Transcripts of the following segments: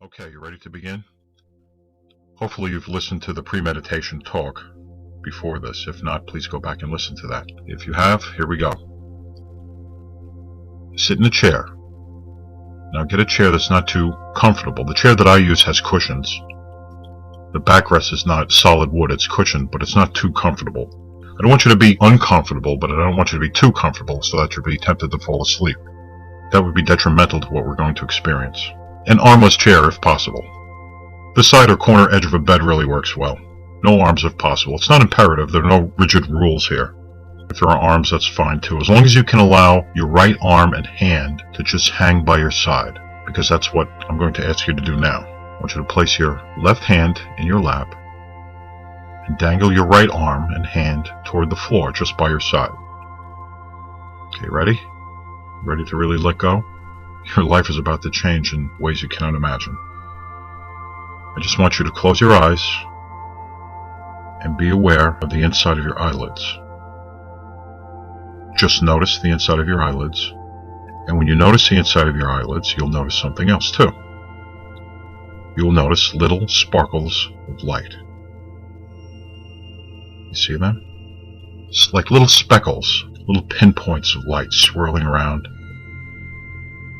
Okay, you ready to begin? Hopefully you've listened to the pre-meditation talk before this. If not, please go back and listen to that. If you have, here we go. Sit in a chair. Now get a chair that's not too comfortable. The chair that I use has cushions. The backrest is not solid wood, it's cushioned, but it's not too comfortable. I don't want you to be uncomfortable, but I don't want you to be too comfortable so that you'll be tempted to fall asleep. That would be detrimental to what we're going to experience. An armless chair if possible. The side or corner edge of a bed really works well. No arms if possible. It's not imperative. There are no rigid rules here. If there are arms, that's fine too. As long as you can allow your right arm and hand to just hang by your side, because that's what I'm going to ask you to do now. I want you to place your left hand in your lap and dangle your right arm and hand toward the floor just by your side. Okay, ready? Ready to really let go? Your life is about to change in ways you cannot imagine. I just want you to close your eyes and be aware of the inside of your eyelids. Just notice the inside of your eyelids, and when you notice the inside of your eyelids, you'll notice something else too. You'll notice little sparkles of light. You see them? It's like little speckles, little pinpoints of light swirling around.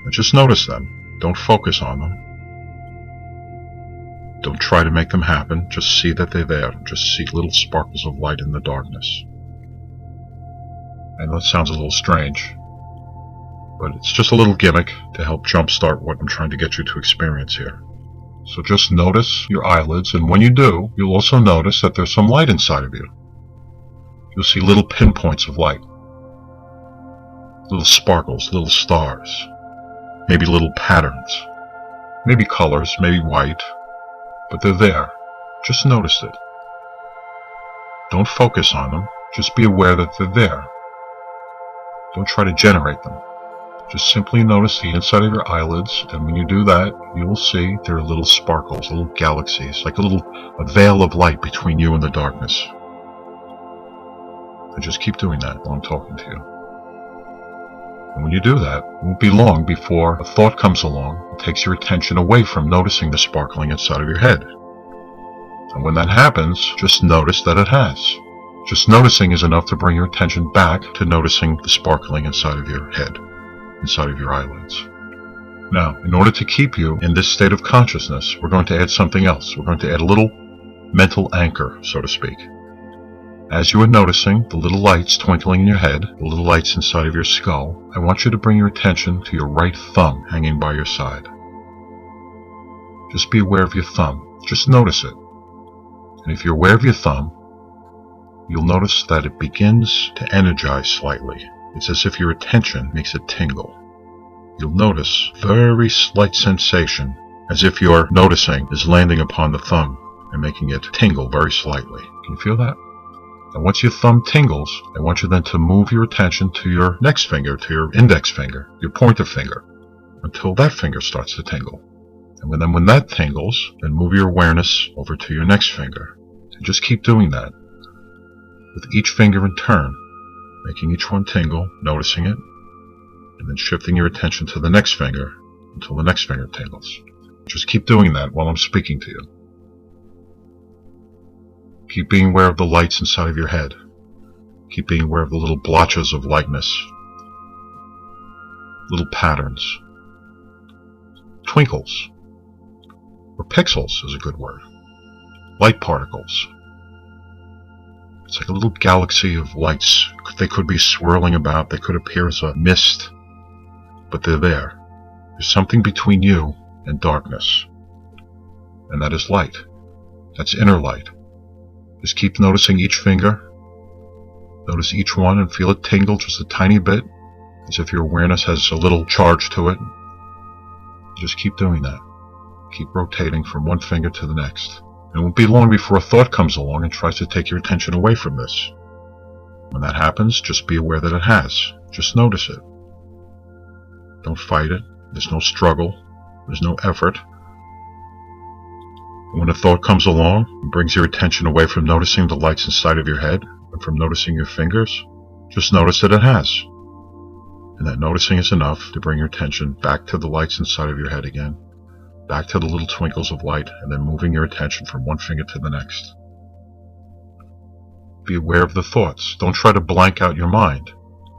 And just notice them. Don't focus on them. Don't try to make them happen. Just see that they're there. Just see little sparkles of light in the darkness. I know it sounds a little strange, but it's just a little gimmick to help jumpstart what I'm trying to get you to experience here. So just notice your eyelids, and when you do, you'll also notice that there's some light inside of you. You'll see little pinpoints of light. Little sparkles, little stars. Maybe little patterns. Maybe colors, maybe white. But they're there. Just notice it. Don't focus on them. Just be aware that they're there. Don't try to generate them. Just simply notice the inside of your eyelids, and when you do that, you will see there are little sparkles, little galaxies, like a veil of light between you and the darkness. And just keep doing that while I'm talking to you. And when you do that, it won't be long before a thought comes along and takes your attention away from noticing the sparkling inside of your head. And when that happens, just notice that it has. Just noticing is enough to bring your attention back to noticing the sparkling inside of your head, inside of your eyelids. Now, in order to keep you in this state of consciousness, we're going to add something else. We're going to add a little mental anchor, so to speak. As you are noticing the little lights twinkling in your head, the little lights inside of your skull, I want you to bring your attention to your right thumb hanging by your side. Just be aware of your thumb. Just notice it. And if you're aware of your thumb, you'll notice that it begins to energize slightly. It's as if your attention makes it tingle. You'll notice very slight sensation, as if your noticing is landing upon the thumb and making it tingle very slightly. Can you feel that? And once your thumb tingles, I want you then to move your attention to your next finger, to your index finger, your pointer finger, until that finger starts to tingle. And then when that tingles, then move your awareness over to your next finger. And just keep doing that, with each finger in turn, making each one tingle, noticing it, and then shifting your attention to the next finger until the next finger tingles. Just keep doing that while I'm speaking to you. Keep being aware of the lights inside of your head. Keep being aware of the little blotches of lightness, little patterns, twinkles, or pixels is a good word, light particles. It's like a little galaxy of lights. They could be swirling about, they could appear as a mist, but they're there. There's something between you and darkness, and that is light. That's inner light. Just keep noticing each finger. Notice each one and feel it tingle just a tiny bit, as if your awareness has a little charge to it. Just keep doing that. Keep rotating from one finger to the next. It won't be long before a thought comes along and tries to take your attention away from this. When that happens, just be aware that it has. Just notice it. Don't fight it. There's no struggle. There's no effort. When a thought comes along and brings your attention away from noticing the lights inside of your head and from noticing your fingers, just notice that it has. And that noticing is enough to bring your attention back to the lights inside of your head again, back to the little twinkles of light, and then moving your attention from one finger to the next. Be aware of the thoughts. Don't try to blank out your mind.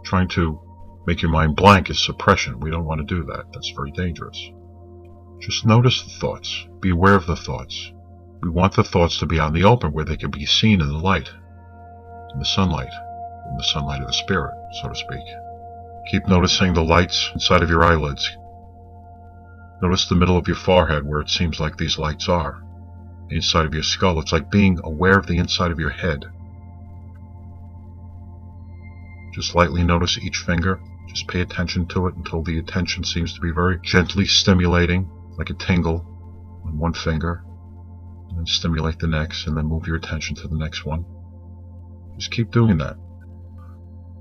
Trying to make your mind blank is suppression. We don't want to do that. That's very dangerous. Just notice the thoughts. Be aware of the thoughts. We want the thoughts to be out in the open where they can be seen in the light, in the sunlight of the spirit, so to speak. Keep noticing the lights inside of your eyelids. Notice the middle of your forehead where it seems like these lights are. The inside of your skull. It's like being aware of the inside of your head. Just lightly notice each finger. Just pay attention to it until the attention seems to be very gently stimulating, like a tingle on one finger. And then stimulate the next, and then move your attention to the next one. Just keep doing that.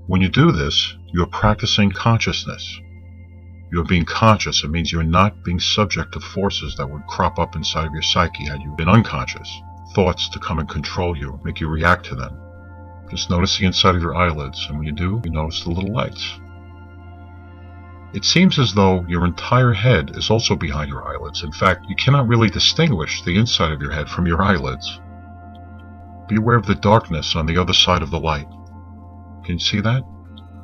When you do this, you are practicing consciousness. You are being conscious. It means you're not being subject to forces that would crop up inside of your psyche had you been unconscious. Thoughts to come and control you, make you react to them. Just notice the inside of your eyelids, and when you do, you notice the little lights. It seems as though your entire head is also behind your eyelids. In fact, you cannot really distinguish the inside of your head from your eyelids. Be aware of the darkness on the other side of the light. Can you see that?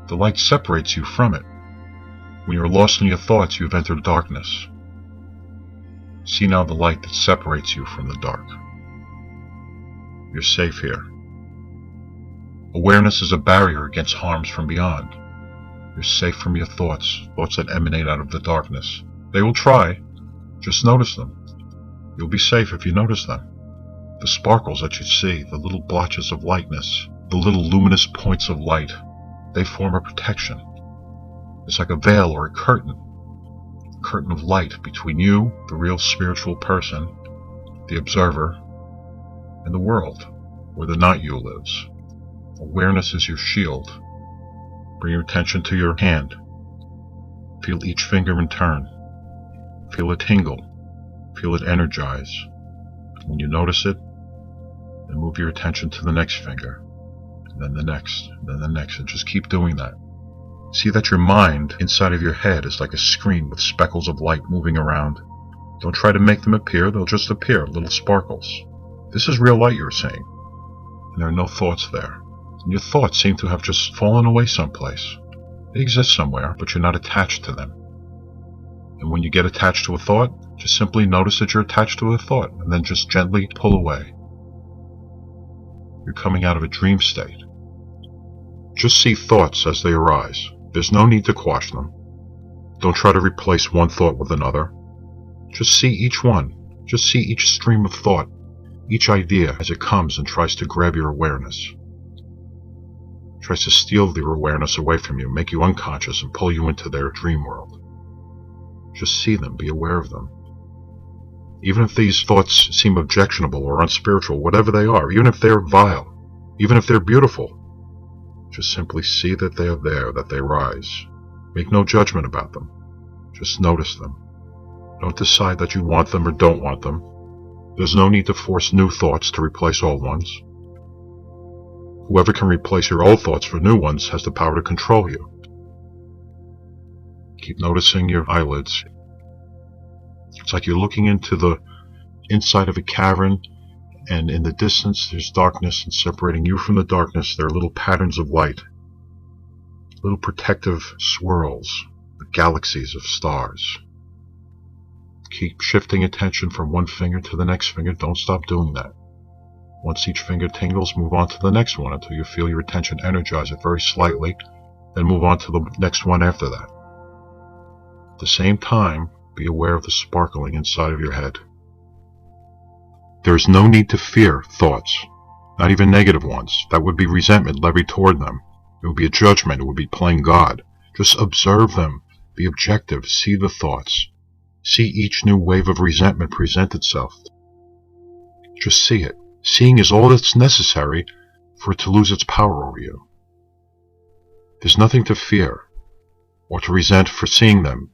The light separates you from it. When you're lost in your thoughts, you've entered darkness. See now the light that separates you from the dark. You're safe here. Awareness is a barrier against harms from beyond. You're safe from your thoughts that emanate out of the darkness. They will try. Just notice them. You'll be safe if you notice them. The sparkles that you see, the little blotches of lightness, the little luminous points of light, they form a protection. It's like a veil or a curtain of light between you, the real spiritual person, the observer, and the world, where the not you lives. Awareness is your shield. Bring your attention to your hand. Feel each finger in turn. Feel it tingle. Feel it energize. When you notice it, then move your attention to the next finger, and then the next, and then the next, and just keep doing that. See that your mind inside of your head is like a screen with speckles of light moving around. Don't try to make them appear, they'll just appear, little sparkles. This is real light you're seeing, and there are no thoughts there. And your thoughts seem to have just fallen away someplace. They exist somewhere, but you're not attached to them. And when you get attached to a thought, just simply notice that you're attached to a thought, and then just gently pull away. You're coming out of a dream state. Just see thoughts as they arise. There's no need to quash them. Don't try to replace one thought with another. Just see each one. Just see each stream of thought, each idea as it comes and tries to grab your awareness. Tries to steal your awareness away from you, make you unconscious, and pull you into their dream world. Just see them, be aware of them. Even if these thoughts seem objectionable or unspiritual, whatever they are, even if they're vile, even if they're beautiful, just simply see that they are there, that they rise. Make no judgment about them. Just notice them. Don't decide that you want them or don't want them. There's no need to force new thoughts to replace old ones. Whoever can replace your old thoughts for new ones has the power to control you. Keep noticing your eyelids. It's like you're looking into the inside of a cavern, and in the distance there's darkness, and separating you from the darkness there are little patterns of light, little protective swirls, the galaxies of stars. Keep shifting attention from one finger to the next finger. Don't stop doing that. Once each finger tingles, move on to the next one until you feel your attention energize it very slightly, then move on to the next one after that. At the same time, be aware of the sparkling inside of your head. There is no need to fear thoughts, not even negative ones. That would be resentment levied toward them. It would be a judgment. It would be playing God. Just observe them. Be objective. See the thoughts. See each new wave of resentment present itself. Just see it. Seeing is all that's necessary for it to lose its power over you. There's nothing to fear or to resent for seeing them.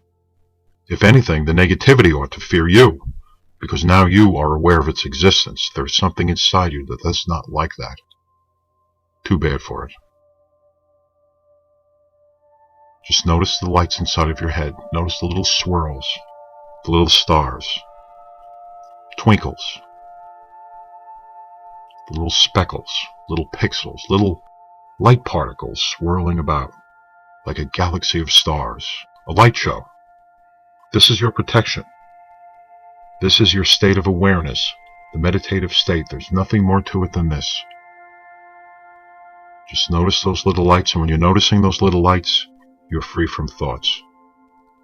If anything, the negativity ought to fear you, because now you are aware of its existence. There's something inside you that does not like that. Too bad for it. Just notice the lights inside of your head. Notice the little swirls, the little stars. twinkles, the little speckles, little pixels, little light particles swirling about like a galaxy of stars, a light show. This is your protection. This is your state of awareness, the meditative state. There's nothing more to it than this. Just notice those little lights, and when you're noticing those little lights, you're free from thoughts.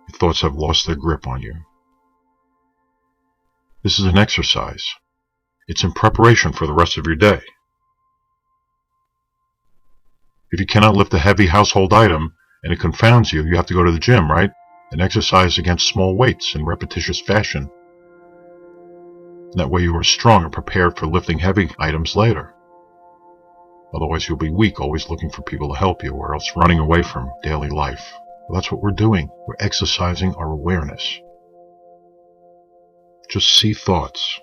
Your thoughts have lost their grip on you. This is an exercise. It's in preparation for the rest of your day. If you cannot lift a heavy household item and it confounds you, you have to go to the gym, right? And exercise against small weights in repetitious fashion. And that way you are strong and prepared for lifting heavy items later. Otherwise you'll be weak, always looking for people to help you, or else running away from daily life. Well, that's what we're doing. We're exercising our awareness. Just see thoughts.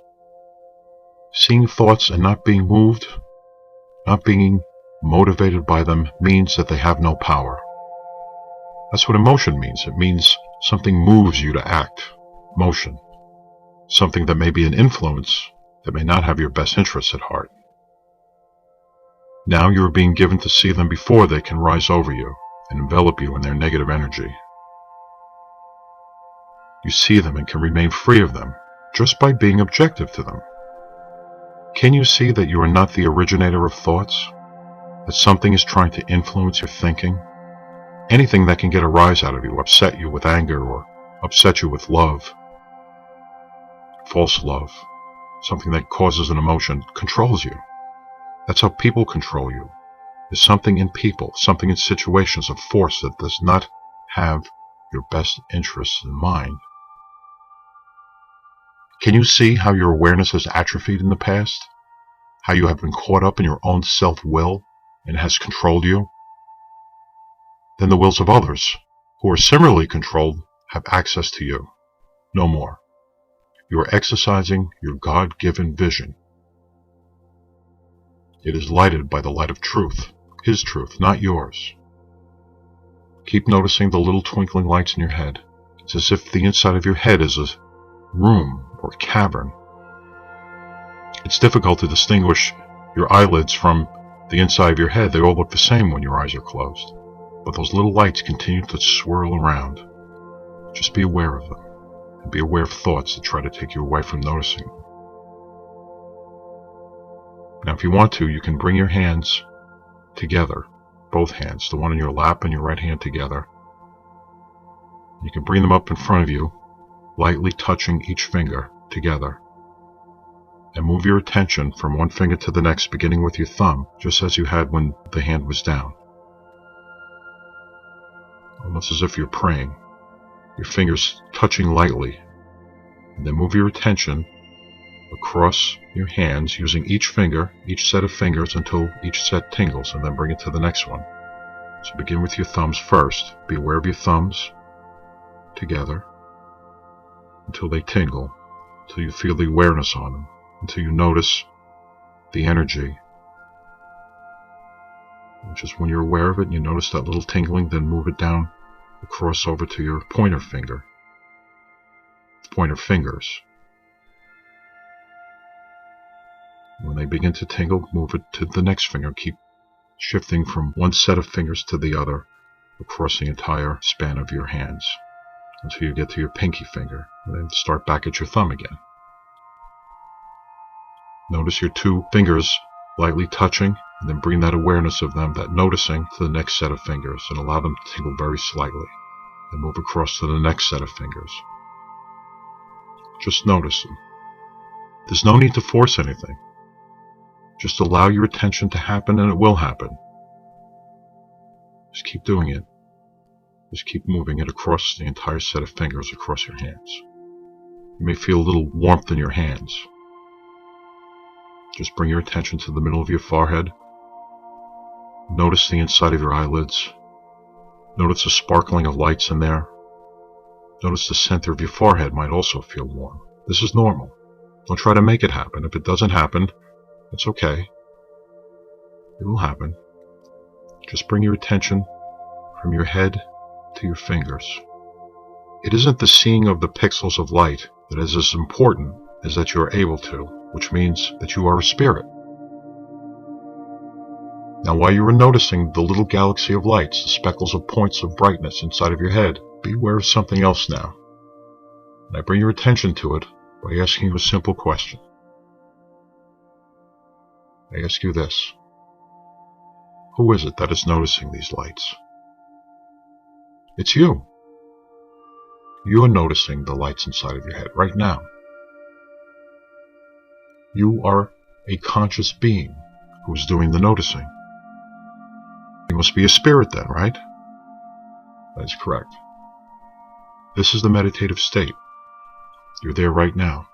Seeing thoughts and not being moved, not being motivated by them, means that they have no power. That's what emotion means. It means something moves you to act. Motion. Something that may be an influence that may not have your best interests at heart. Now you are being given to see them before they can rise over you and envelop you in their negative energy. You see them and can remain free of them just by being objective to them. Can you see that you are not the originator of thoughts? That something is trying to influence your thinking? Anything that can get a rise out of you, upset you with anger or upset you with love, false love, something that causes an emotion, controls you. That's how people control you. There's something in people, something in situations of force that does not have your best interests in mind. Can you see how your awareness has atrophied in the past? How you have been caught up in your own self-will and has controlled you? Then the wills of others, who are similarly controlled, have access to you. No more. You are exercising your God-given vision. It is lighted by the light of truth, His truth, not yours. Keep noticing the little twinkling lights in your head. It's as if the inside of your head is a room or a cavern. It's difficult to distinguish your eyelids from the inside of your head. They all look the same when your eyes are closed. But those little lights continue to swirl around. Just be aware of them, and be aware of thoughts that try to take you away from noticing them. Now if you want to, you can bring your hands together, both hands, the one in your lap and your right hand together. You can bring them up in front of you, lightly touching each finger together. And move your attention from one finger to the next, beginning with your thumb, just as you had when the hand was down. Almost as if you're praying, your fingers touching lightly. And then move your attention across your hands, using each finger, each set of fingers, until each set tingles, and then bring it to the next one. So begin with your thumbs first. Be aware of your thumbs together until they tingle, until you feel the awareness on them, until you notice the energy. And just when you're aware of it and you notice that little tingling, then move it down across over to your pointer finger, pointer fingers. When they begin to tingle, move it to the next finger. Keep shifting from one set of fingers to the other across the entire span of your hands until you get to your pinky finger, and then start back at your thumb again. Notice your two fingers lightly touching, and then bring that awareness of them, that noticing, to the next set of fingers, and allow them to tingle very slightly. Then move across to the next set of fingers. Just notice them. There's no need to force anything. Just allow your attention to happen, and it will happen. Just keep doing it. Just keep moving it across the entire set of fingers across your hands. You may feel a little warmth in your hands. Just bring your attention to the middle of your forehead. Notice the inside of your eyelids. Notice the sparkling of lights in there. Notice the center of your forehead might also feel warm. This is normal. Don't try to make it happen. If it doesn't happen, it's okay. It will happen. Just bring your attention from your head to your fingers. It isn't the seeing of the pixels of light that is as important is that you are able to, which means that you are a spirit. Now, while you are noticing the little galaxy of lights, the speckles of points of brightness inside of your head, be aware of something else now. And I bring your attention to it by asking you a simple question. I ask you this: who is it that is noticing these lights? It's you. You are noticing the lights inside of your head right now. You are a conscious being who is doing the noticing. You must be a spirit then, right? That is correct. This is the meditative state. You're there right now.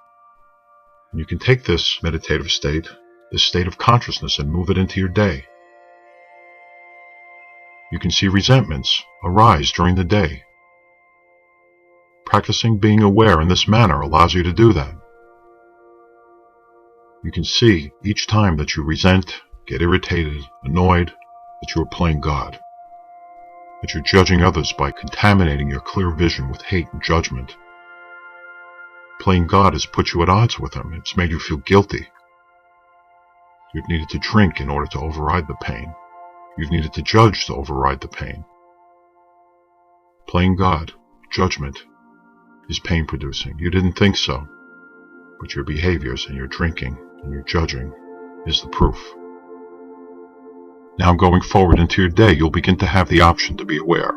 And you can take this meditative state, this state of consciousness, and move it into your day. You can see resentments arise during the day. Practicing being aware in this manner allows you to do that. You can see each time that you resent, get irritated, annoyed, that you are playing God. That you're judging others by contaminating your clear vision with hate and judgment. Playing God has put you at odds with Him. It's made you feel guilty. You've needed to drink in order to override the pain. You've needed to judge to override the pain. Playing God, judgment, is pain-producing. You didn't think so, but your behaviors and your drinking and your judging is the proof. Now going forward into your day, you'll begin to have the option to be aware.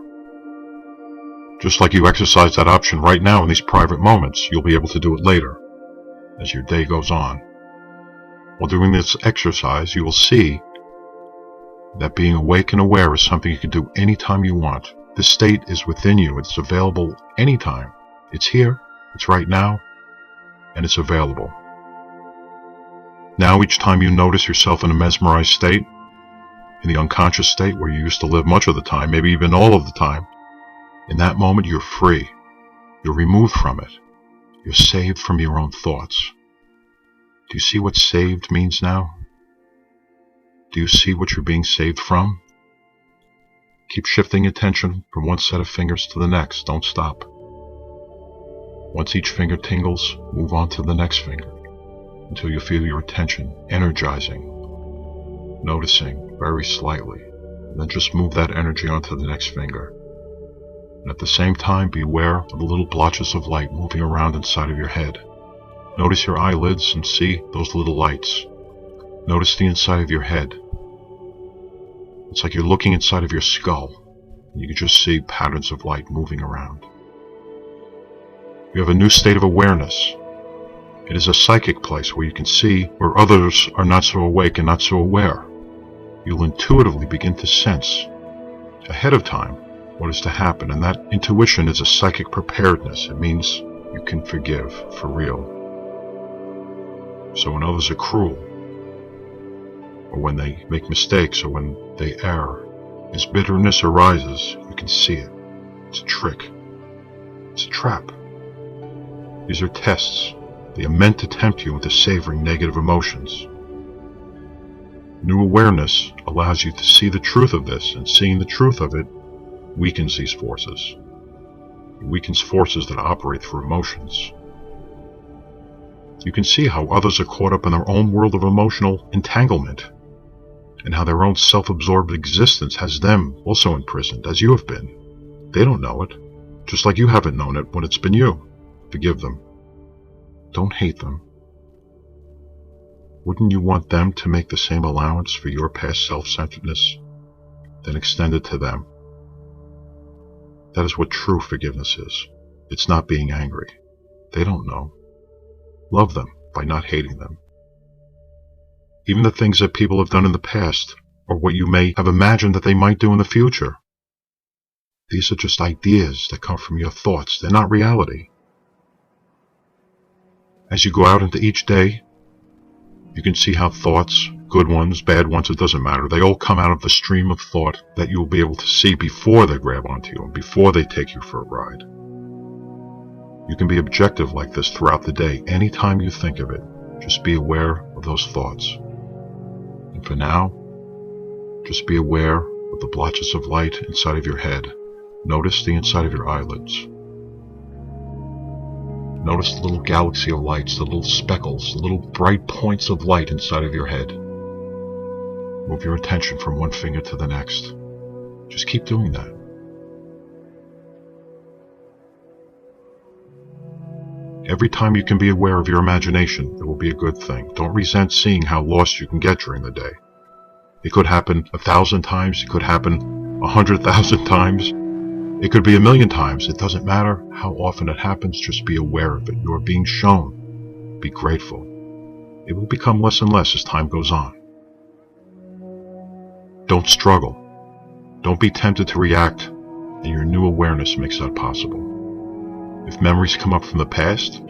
Just like you exercise that option right now in these private moments, you'll be able to do it later, as your day goes on. While doing this exercise, you will see that being awake and aware is something you can do anytime you want. This state is within you. It's available anytime. It's here, it's right now, and it's available. Now each time you notice yourself in a mesmerized state, in the unconscious state where you used to live much of the time, maybe even all of the time, in that moment you're free. You're removed from it. You're saved from your own thoughts. Do you see what saved means now? Do you see what you're being saved from? Keep shifting attention from one set of fingers to the next. Don't stop. Once each finger tingles, move on to the next finger until you feel your attention energizing, noticing very slightly, and then just move that energy onto the next finger. And at the same time, be aware of the little blotches of light moving around inside of your head. Notice your eyelids and see those little lights. Notice the inside of your head. It's like you're looking inside of your skull, and you can just see patterns of light moving around. You have a new state of awareness. It is a psychic place where you can see where others are not so awake and not so aware. You'll intuitively begin to sense ahead of time what is to happen, and that intuition is a psychic preparedness. It means you can forgive for real. So when others are cruel, or when they make mistakes, or when they err, as bitterness arises, you can see it. It's a trick. It's a trap. These are tests. They are meant to tempt you into savoring negative emotions. New awareness allows you to see the truth of this, and seeing the truth of it weakens these forces. It weakens forces that operate through emotions. You can see how others are caught up in their own world of emotional entanglement, and how their own self-absorbed existence has them also imprisoned, as you have been. They don't know it, just like you haven't known it when it's been you. Forgive them. Don't hate them. Wouldn't you want them to make the same allowance for your past self-centeredness? Then extend it to them. That is what true forgiveness is. It's not being angry. They don't know. Love them by not hating them. Even the things that people have done in the past, or what you may have imagined that they might do in the future, these are just ideas that come from your thoughts. They're not reality. As you go out into each day, you can see how thoughts, good ones, bad ones, it doesn't matter, they all come out of the stream of thought that you'll be able to see before they grab onto you and before they take you for a ride. You can be objective like this throughout the day. Anytime you think of it, just be aware of those thoughts. And for now, just be aware of the blotches of light inside of your head. Notice the inside of your eyelids. Notice the little galaxy of lights, the little speckles, the little bright points of light inside of your head. Move your attention from one finger to the next. Just keep doing that. Every time you can be aware of your imagination, it will be a good thing. Don't resent seeing how lost you can get during the day. It could happen 1,000 times. It could happen 100,000 times. It could be 1,000,000 times. It doesn't matter how often it happens. Just be aware of it. You are being shown. Be grateful. It will become less and less as time goes on. Don't struggle. Don't be tempted to react, and your new awareness makes that possible. If memories come up from the past,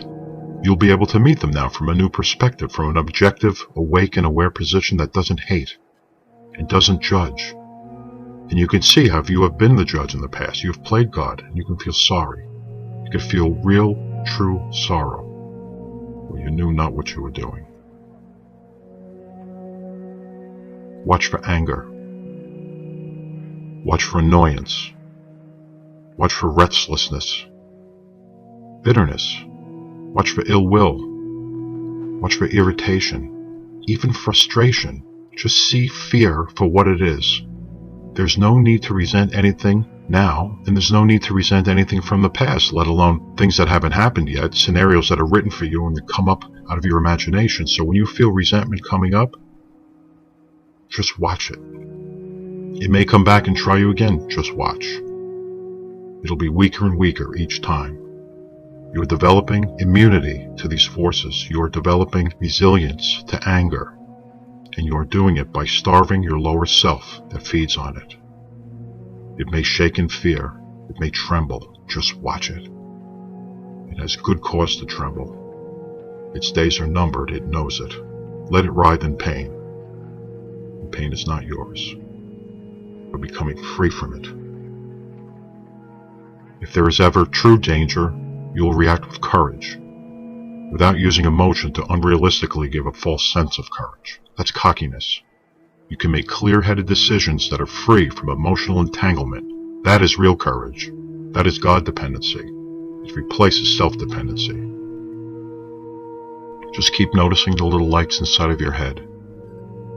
you'll be able to meet them now from a new perspective, from an objective, awake and aware position that doesn't hate and doesn't judge. And you can see how if you have been the judge in the past, you have played God, and you can feel sorry. You can feel real, true sorrow, where you knew not what you were doing. Watch for anger. Watch for annoyance. Watch for restlessness. Bitterness. Watch for ill will. Watch for irritation, even frustration. Just see fear for what it is. There's no need to resent anything now, and there's no need to resent anything from the past, let alone things that haven't happened yet, scenarios that are written for you and that come up out of your imagination. So when you feel resentment coming up, just watch it. It may come back and try you again. Just watch. It'll be weaker and weaker each time. You are developing immunity to these forces. You are developing resilience to anger. And you are doing it by starving your lower self that feeds on it. It may shake in fear. It may tremble. Just watch it. It has good cause to tremble. Its days are numbered. It knows it. Let it writhe in pain. The pain is not yours. You're becoming free from it. If there is ever true danger, you will react with courage, without using emotion to unrealistically give a false sense of courage. That's cockiness. You can make clear-headed decisions that are free from emotional entanglement. That is real courage. That is God dependency. It replaces self-dependency. Just keep noticing the little lights inside of your head.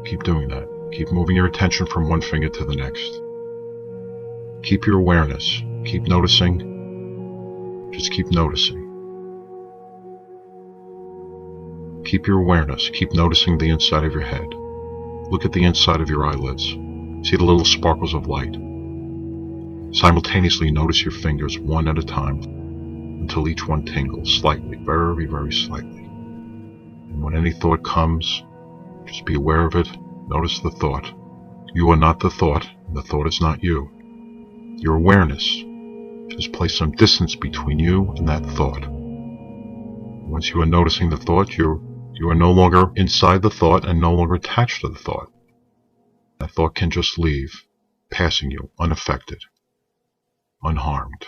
Keep doing that. Keep moving your attention from one finger to the next. Keep your awareness. Keep noticing. Just keep noticing. Keep your awareness. Keep noticing the inside of your head. Look at the inside of your eyelids. See the little sparkles of light. Simultaneously notice your fingers one at a time until each one tingles slightly, very, very slightly. And when any thought comes, just be aware of it. Notice the thought. You are not the thought, and the thought is not you. Your awareness has placed some distance between you and that thought. Once you are noticing the thought, you are no longer inside the thought and no longer attached to the thought. That thought can just leave, passing you unaffected, unharmed.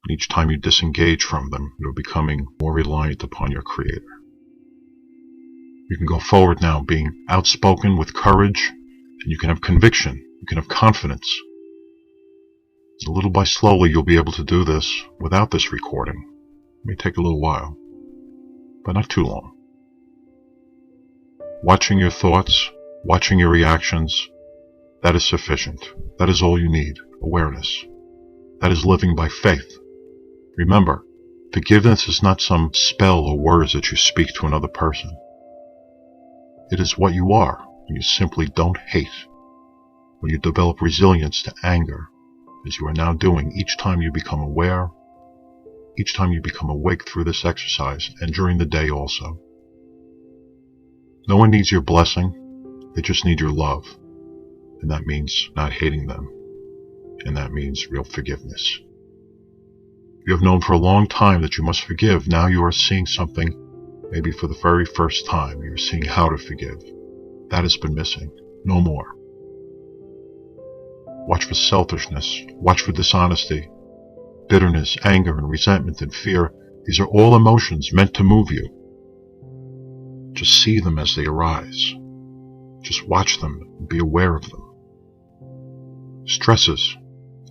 And each time you disengage from them, you're becoming more reliant upon your Creator. You can go forward now being outspoken with courage, and you can have conviction, you can have confidence. Little by slowly you'll be able to do this without this recording. It may take a little while, but not too long. Watching your thoughts, watching your reactions, that is sufficient. That is all you need, awareness. That is living by faith. Remember, forgiveness is not some spell or words that you speak to another person. It is what you are when you simply don't hate, when you develop resilience to anger, as you are now doing each time you become aware, each time you become awake through this exercise, and during the day also. No one needs your blessing, they just need your love, and that means not hating them, and that means real forgiveness. You have known for a long time that you must forgive. Now you are seeing something, maybe for the very first time. You're seeing how to forgive. That has been missing. No more. Watch for selfishness. Watch for dishonesty. Bitterness, anger, and resentment and fear. These are all emotions meant to move you. Just see them as they arise. Just watch them and be aware of them. Stresses,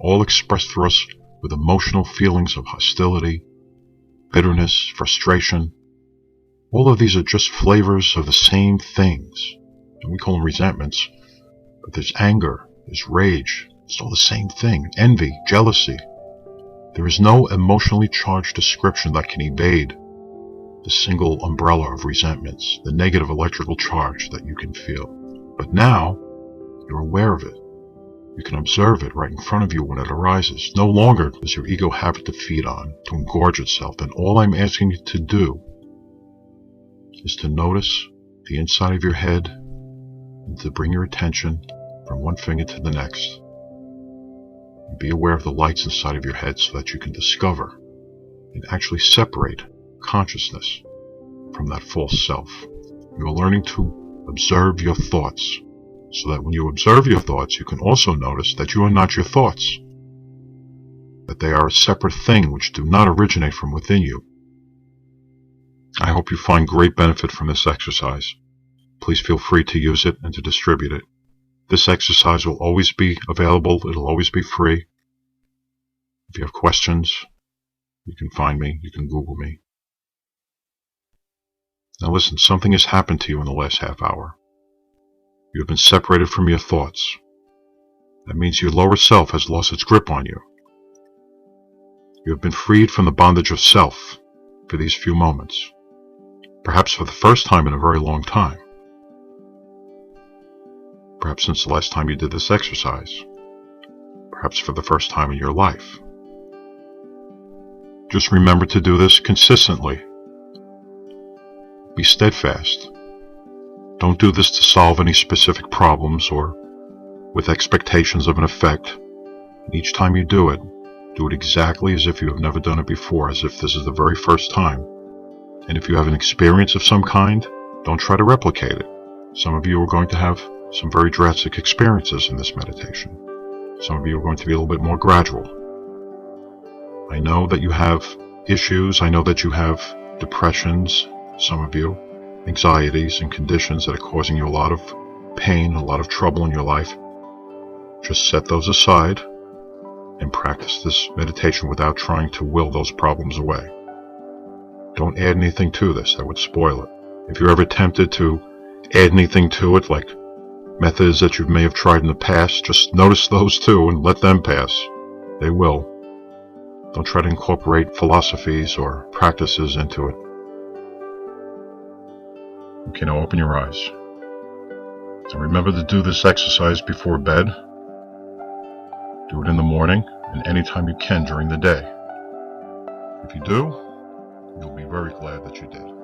all expressed for us with emotional feelings of hostility, bitterness, frustration. All of these are just flavors of the same things, and we call them resentments. But there's anger, there's rage, it's all the same thing. Envy, jealousy. There is no emotionally charged description that can evade the single umbrella of resentments, the negative electrical charge that you can feel. But now, you're aware of it. You can observe it right in front of you when it arises. No longer does your ego have it to feed on, to engorge itself. And all I'm asking you to do is to notice the inside of your head and to bring your attention from one finger to the next. And be aware of the lights inside of your head so that you can discover and actually separate consciousness from that false self. You are learning to observe your thoughts, so that when you observe your thoughts, you can also notice that you are not your thoughts, that they are a separate thing which do not originate from within you. I hope you find great benefit from this exercise. Please feel free to use it and to distribute it. This exercise will always be available. It'll always be free. If you have questions, you can find me. You can Google me. Now listen, something has happened to you in the last half hour. You have been separated from your thoughts. That means your lower self has lost its grip on you. You have been freed from the bondage of self for these few moments, perhaps for the first time in a very long time. Perhaps since the last time you did this exercise. Perhaps for the first time in your life. Just remember to do this consistently. Be steadfast. Don't do this to solve any specific problems or with expectations of an effect. And each time you do it exactly as if you have never done it before, as if this is the very first time. And if you have an experience of some kind, don't try to replicate it. Some of you are going to have some very drastic experiences in this meditation. Some of you are going to be a little bit more gradual. I know that you have issues. I know that you have depressions, some of you, anxieties and conditions that are causing you a lot of pain, a lot of trouble in your life. Just set those aside and practice this meditation without trying to will those problems away. Don't add anything to this that would spoil it. If you're ever tempted to add anything to it, like methods that you may have tried in the past, just notice those too and let them pass. They will. Don't try to incorporate philosophies or practices into it. Okay, now open your eyes. And remember to do this exercise before bed. Do it in the morning and anytime you can during the day. If you do, you'll be very glad that you did.